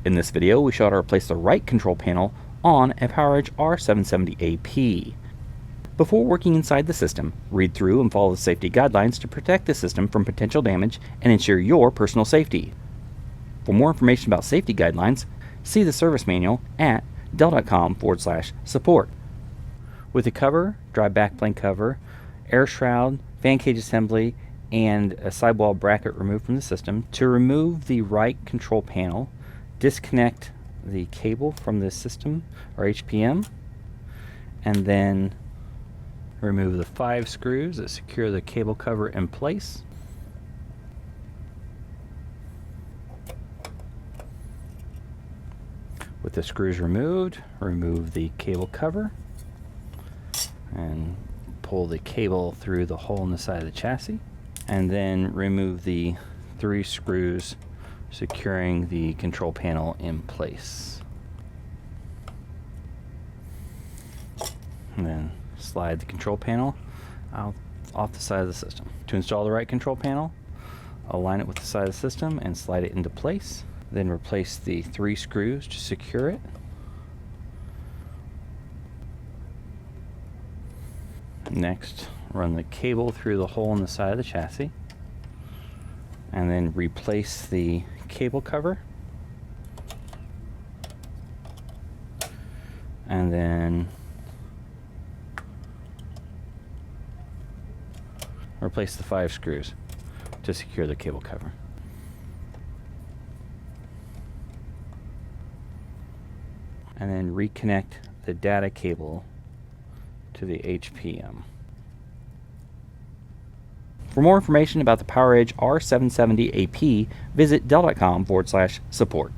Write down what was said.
In this video, we show how to replace the right control panel on a PowerEdge R770AP. Before working inside the system, read through and follow the safety guidelines to protect the system from potential damage and ensure your personal safety. For more information about safety guidelines, see the service manual at dell.com/support. With the cover, dry backplane cover, air shroud, fan cage assembly, and a sidewall bracket removed from the system, to remove the right control panel, disconnect the cable from the system or HPM, and then remove the 5 screws that secure the cable cover in place. With the screws removed, remove the cable cover and pull the cable through the hole in the side of the chassis, and then remove the 3 screws securing the control panel in place. And then slide the control panel out off the side of the system. To install the right control panel, align it with the side of the system and slide it into place. Then replace the 3 screws to secure it. Next, run the cable through the hole in the side of the chassis, and then replace the cable cover, and then replace the 5 screws to secure the cable cover. And then reconnect the data cable to the HPM. For more information about the PowerEdge R770AP, visit dell.com/support.